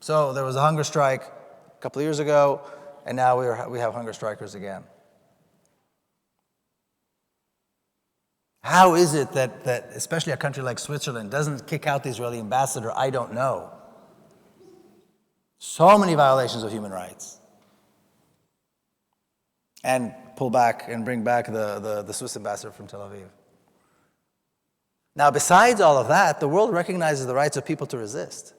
So there was a hunger strike a couple of years ago, and now we have hunger strikers again. How is it that especially a country like Switzerland doesn't kick out the Israeli ambassador? I don't know. So many violations of human rights. And pull back and bring back the Swiss ambassador from Tel Aviv. Now, besides all of that, the world recognizes the rights of people to resist.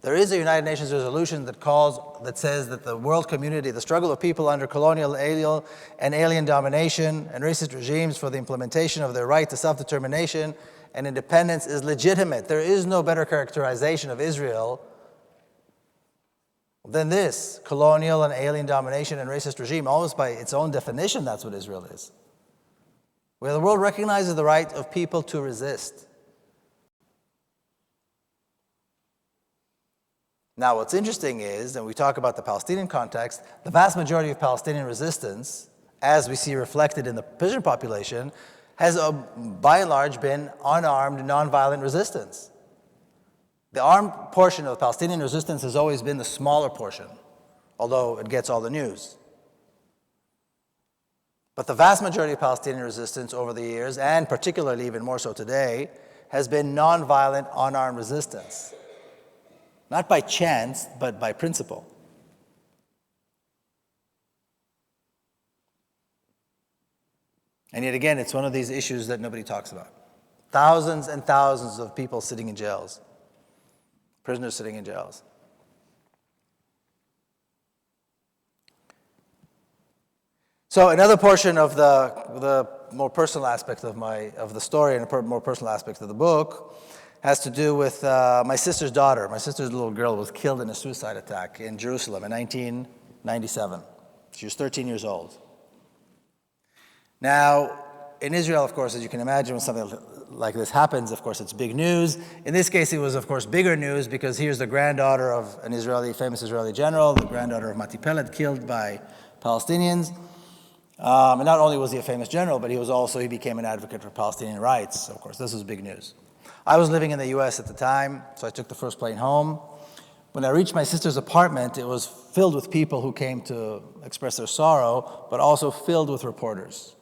There is a United Nations resolution that says that the world community, the struggle of people under colonial, alien domination and racist regimes for the implementation of their right to self-determination and independence is legitimate. There is no better characterization of Israel than this: colonial and alien domination and racist regime. Almost by its own definition, that's what Israel is. Where the world recognizes the right of people to resist. Now, what's interesting is, and we talk about the Palestinian context, the vast majority of Palestinian resistance, as we see reflected in the prison population, has by and large been unarmed, nonviolent resistance. The armed portion of Palestinian resistance has always been the smaller portion, although it gets all the news. But the vast majority of Palestinian resistance over the years, and particularly even more so today, has been nonviolent, unarmed resistance. Not by chance, but by principle. And yet again, it's one of these issues that nobody talks about. Thousands and thousands of people sitting in jails. Prisoners sitting in jails. So another portion of the more personal aspect of the story and a more personal aspect of the book has to do with my sister's daughter. My sister's little girl was killed in a suicide attack in Jerusalem in 1997. She was 13 years old. Now, in Israel, of course, as you can imagine, when something like this happens, of course, it's big news. In this case, it was, of course, bigger news because here's the granddaughter of an famous Israeli general, the granddaughter of Miko Peled, killed by Palestinians. And not only was he a famous general, but he became an advocate for Palestinian rights. Of course, this was big news. I was living in the US at the time, so I took the first plane home. When I reached my sister's apartment, it was filled with people who came to express their sorrow, but also filled with reporters.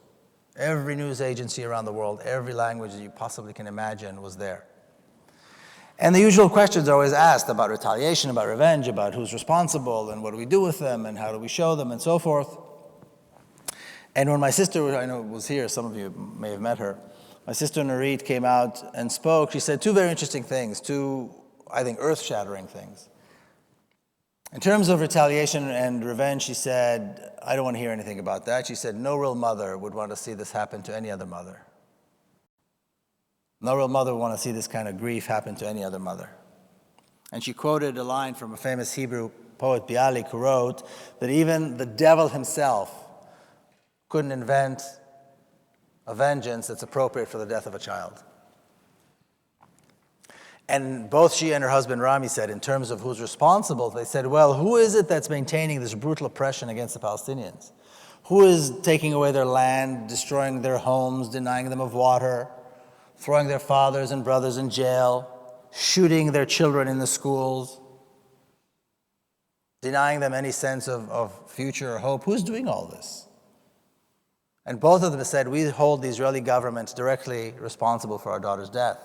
Every news agency around the world, every language that you possibly can imagine was there. And the usual questions are always asked about retaliation, about revenge, about who's responsible, and what do we do with them, and how do we show them, and so forth. And when my sister, I know, was here, some of you may have met her, my sister Nurit came out and spoke. She said two very interesting things, two, I think, earth-shattering things. In terms of retaliation and revenge, she said, I don't want to hear anything about that. She said, no real mother would want to see this happen to any other mother. No real mother would want to see this kind of grief happen to any other mother. And she quoted a line from a famous Hebrew poet, Bialik, who wrote that even the devil himself couldn't invent a vengeance that's appropriate for the death of a child. And both she and her husband Rami said, in terms of who's responsible, they said, well, who is it that's maintaining this brutal oppression against the Palestinians? Who is taking away their land, destroying their homes, denying them of water, throwing their fathers and brothers in jail, shooting their children in the schools, denying them any sense of future or hope? Who's doing all this? And both of them said, we hold the Israeli government directly responsible for our daughter's death.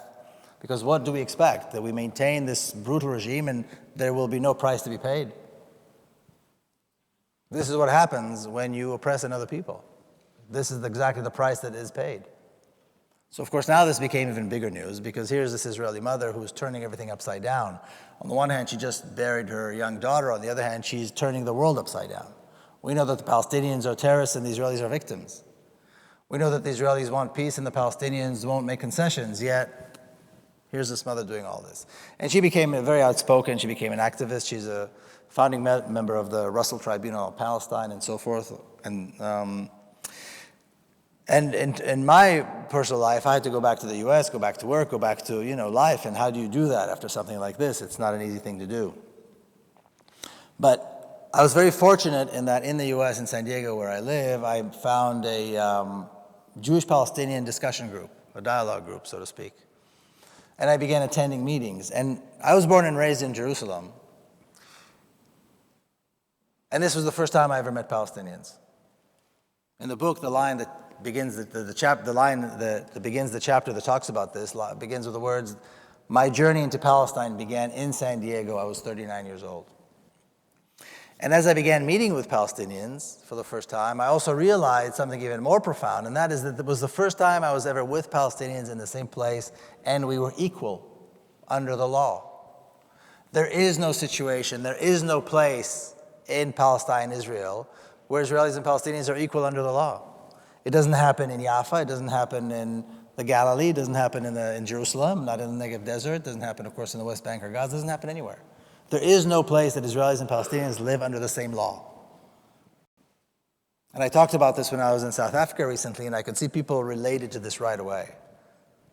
Because what do we expect? That we maintain this brutal regime and there will be no price to be paid? This is what happens when you oppress another people. This is exactly the price that is paid. So of course now this became even bigger news because here's this Israeli mother who's turning everything upside down. On the one hand, she just buried her young daughter. On the other hand, she's turning the world upside down. We know that the Palestinians are terrorists and the Israelis are victims. We know that the Israelis want peace and the Palestinians won't make concessions, yet here's this mother doing all this. And she became very outspoken, she became an activist, she's a founding member of the Russell Tribunal of Palestine and so forth. And in my personal life, I had to go back to the US, go back to work, go back to life, and how do you do that after something like this? It's not an easy thing to do. But I was very fortunate in that in the US, in San Diego, where I live, I found a Jewish-Palestinian discussion group, a dialogue group, so to speak. And I began attending meetings. And I was born and raised in Jerusalem. And this was the first time I ever met Palestinians. In the book, the line that begins the chapter that talks about this begins with the words, "My journey into Palestine began in San Diego. I was 39 years old." And as I began meeting with Palestinians for the first time, I also realized something even more profound, and that is that it was the first time I was ever with Palestinians in the same place, and we were equal under the law. There is no situation, there is no place in Palestine, Israel, where Israelis and Palestinians are equal under the law. It doesn't happen in Jaffa, it doesn't happen in the Galilee, it doesn't happen in Jerusalem, not in the Negev desert, it doesn't happen, of course, in the West Bank or Gaza, it doesn't happen anywhere. There is no place that Israelis and Palestinians live under the same law. And I talked about this when I was in South Africa recently, and I could see people related to this right away.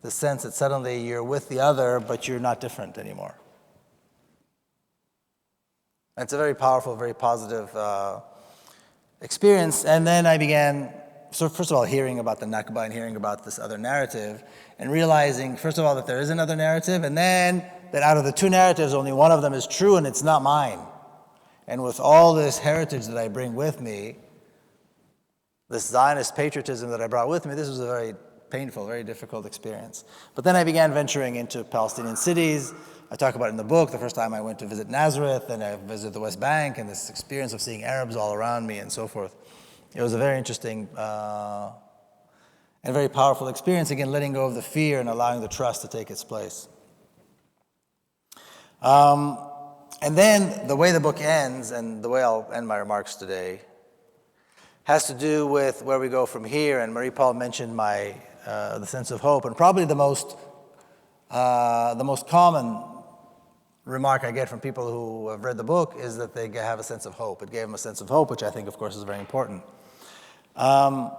The sense that suddenly you're with the other, but you're not different anymore. And it's a very powerful, very positive experience. And then I began, so first of all, hearing about the Nakba and hearing about this other narrative, and realizing, first of all, that there is another narrative, and then that out of the two narratives, only one of them is true, and it's not mine. And with all this heritage that I bring with me, this Zionist patriotism that I brought with me, this was a very painful, very difficult experience. But then I began venturing into Palestinian cities. I talk about it in the book, the first time I went to visit Nazareth, and I visited the West Bank, and this experience of seeing Arabs all around me and so forth. It was a very interesting and very powerful experience, again, letting go of the fear and allowing the trust to take its place. And then the way the book ends, and the way I'll end my remarks today, has to do with where we go from here. And Marie-Paul mentioned the sense of hope, and probably the most common remark I get from people who have read the book is that they have a sense of hope. It gave them a sense of hope, which I think, of course, is very important. And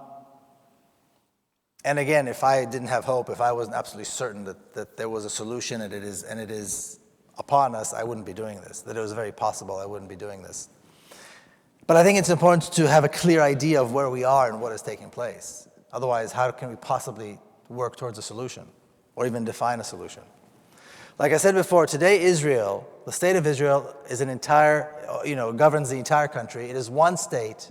again, if I didn't have hope, if I wasn't absolutely certain that there was a solution and it is upon us, I wouldn't be doing this. That it was very possible, I wouldn't be doing this. But I think it's important to have a clear idea of where we are and what is taking place. Otherwise, how can we possibly work towards a solution or even define a solution? Like I said before, today Israel, the state of Israel is governs the entire country. It is one state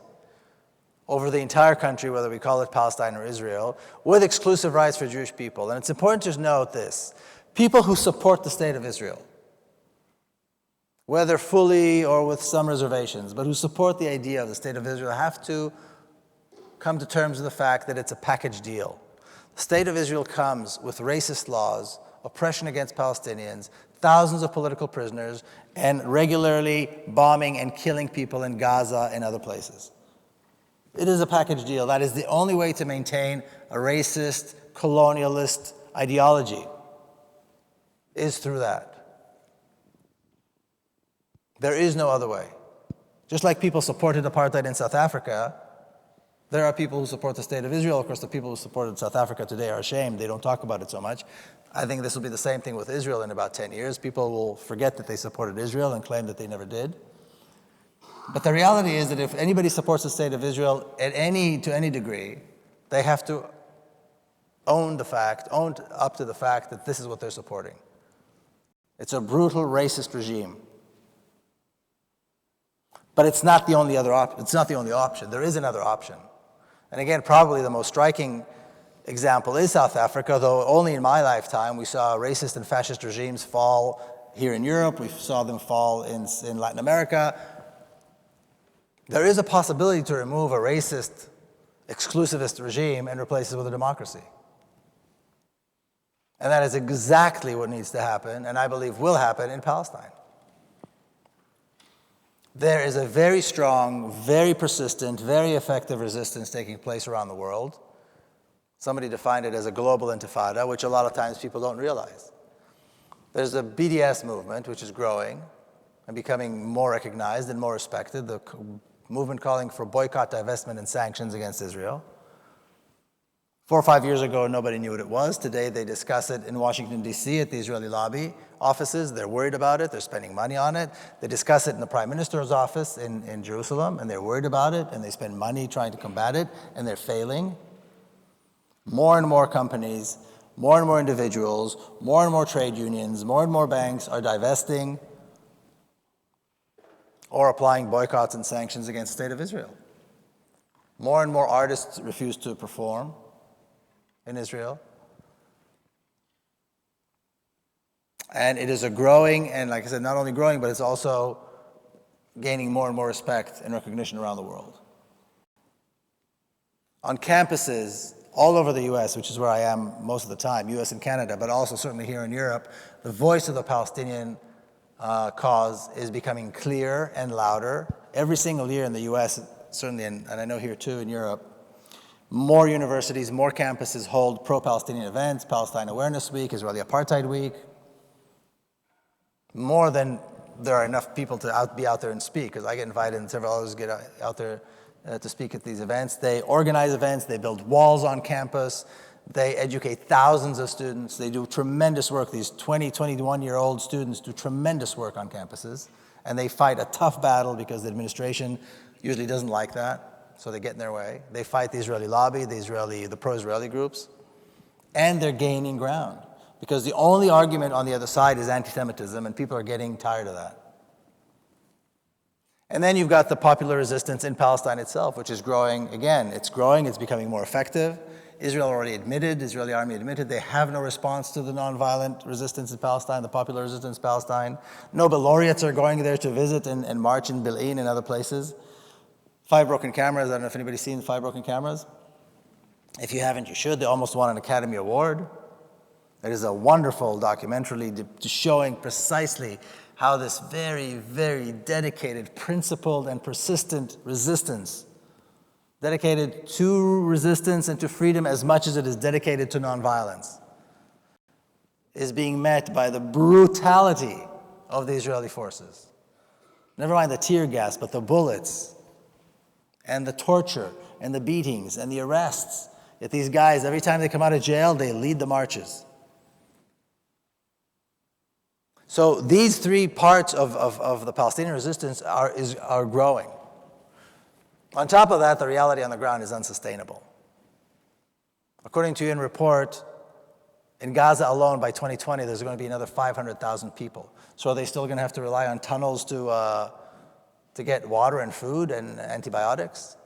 over the entire country, whether we call it Palestine or Israel, with exclusive rights for Jewish people. And it's important to note this. People who support the state of Israel, whether fully or with some reservations, but who support the idea of the state of Israel, have to come to terms with the fact that it's a package deal. The state of Israel comes with racist laws, oppression against Palestinians, thousands of political prisoners, and regularly bombing and killing people in Gaza and other places. It is a package deal. That is the only way to maintain a racist, colonialist ideology, is through that. There is no other way. Just like people supported apartheid in South Africa, there are people who support the state of Israel. Of course, the people who supported South Africa today are ashamed. They don't talk about it so much. I think this will be the same thing with Israel in about 10 years. People will forget that they supported Israel and claim that they never did. But the reality is that if anybody supports the state of Israel to any degree, they have to own up to the fact that this is what they're supporting. It's a brutal, racist regime. But it's not the only option. There is another option. And again, probably the most striking example is South Africa, though only in my lifetime we saw racist and fascist regimes fall here in Europe. We saw them fall in Latin America. There is a possibility to remove a racist, exclusivist regime and replace it with a democracy. And that is exactly what needs to happen, and I believe will happen in Palestine. There is a very strong, very persistent, very effective resistance taking place around the world. Somebody defined it as a global intifada, which a lot of times people don't realize. There's a BDS movement, which is growing and becoming more recognized and more respected, the movement calling for boycott, divestment, and sanctions against Israel. 4 or 5 years ago, nobody knew what it was. Today, they discuss it in Washington, D.C. at the Israeli lobby offices. They're worried about it. They're spending money on it. They discuss it in the Prime Minister's office in Jerusalem, and they're worried about it, and they spend money trying to combat it, and they're failing. More and more companies, more and more individuals, more and more trade unions, more and more banks are divesting or applying boycotts and sanctions against the state of Israel. More and more artists refuse to perform in Israel. And it is a growing, and like I said, not only growing, but it's also gaining more and more respect and recognition around the world. On campuses all over the US, which is where I am most of the time, US and Canada, but also certainly here in Europe, the voice of the Palestinian cause is becoming clearer and louder. Every single year in the US, certainly, and I know here too in Europe, more universities, more campuses hold pro-Palestinian events, Palestine Awareness Week, Israeli Apartheid Week, more than there are enough people to be out there and speak, because I get invited and several others get out there to speak at these events. They organize events, they build walls on campus, they educate thousands of students, they do tremendous work. These 20, 21-year-old students do tremendous work on campuses, and they fight a tough battle because the administration usually doesn't like that, so they get in their way. They fight the Israeli lobby, the pro-Israeli groups, and they're gaining ground, because the only argument on the other side is anti-Semitism, and people are getting tired of that. And then you've got the popular resistance in Palestine itself, which is growing. Again, it's growing, it's becoming more effective. Israel already admitted, the Israeli army admitted, they have no response to the nonviolent resistance in Palestine, the popular resistance in Palestine. Nobel laureates are going there to visit and march in Bil'in and other places. 5 Broken Cameras, I don't know if anybody's seen 5 Broken Cameras. If you haven't, you should. They almost won an Academy Award. It is a wonderful documentary showing precisely how this very, very dedicated, principled, and persistent resistance, dedicated to resistance and to freedom as much as it is dedicated to nonviolence, is being met by the brutality of the Israeli forces. Never mind the tear gas, but the bullets, and the torture, and the beatings, and the arrests. Yet these guys, every time they come out of jail, they lead the marches. So these 3 parts of the Palestinian resistance are growing. On top of that, the reality on the ground is unsustainable. According to UN report, in Gaza alone by 2020, there's going to be another 500,000 people. So are they still going to have to rely on tunnels to get water and food and antibiotics?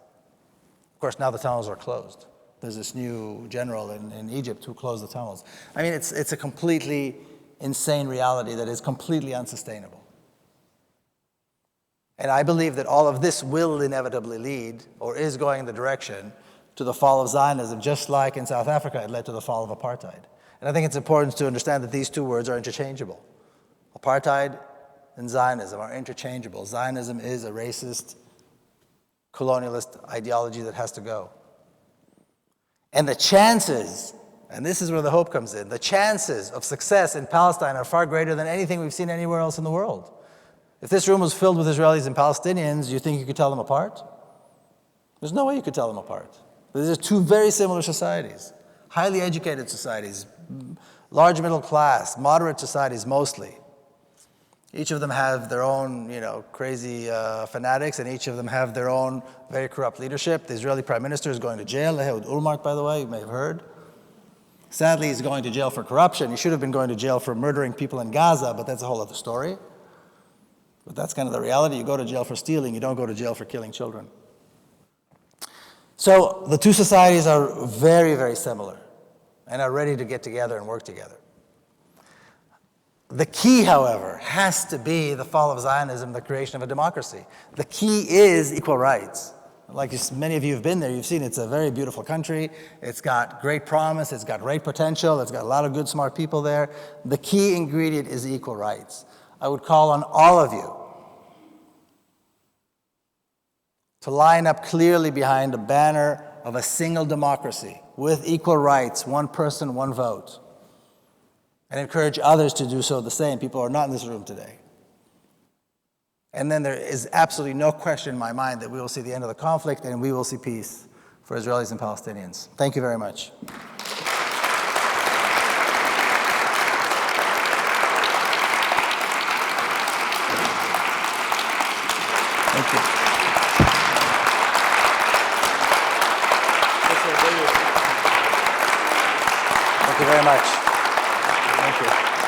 Of course, now the tunnels are closed. There's this new general in Egypt who closed the tunnels. I mean, it's a completely insane reality that is completely unsustainable. And I believe that all of this will inevitably lead, or is going in the direction, to the fall of Zionism, just like in South Africa it led to the fall of apartheid. And I think it's important to understand that these 2 words are interchangeable. Apartheid and Zionism are interchangeable. Zionism is a racist, colonialist ideology that has to go. And the chances, and this is where the hope comes in, the chances of success in Palestine are far greater than anything we've seen anywhere else in the world. If this room was filled with Israelis and Palestinians, you think you could tell them apart? There's no way you could tell them apart. These are 2 very similar societies, highly educated societies, large middle class, moderate societies mostly. Each of them have their own, crazy fanatics, and each of them have their own very corrupt leadership. The Israeli prime minister is going to jail, Remark, by the way, you may have heard. Sadly, he's going to jail for corruption. He should have been going to jail for murdering people in Gaza, but that's a whole other story. But that's kind of the reality. You go to jail for stealing, you don't go to jail for killing children. So the 2 societies are very, very similar and are ready to get together and work together. The key, however, has to be the fall of Zionism, the creation of a democracy. The key is equal rights. Like many of you have been there, you've seen it's a very beautiful country. It's got great promise, it's got great potential, it's got a lot of good, smart people there. The key ingredient is equal rights. I would call on all of you to line up clearly behind a banner of a single democracy with equal rights, 1 person, 1 vote, and encourage others to do so the same. People are not in this room today. And then there is absolutely no question in my mind that we will see the end of the conflict and we will see peace for Israelis and Palestinians. Thank you very much. Thank you. Thank you very much. Thank you.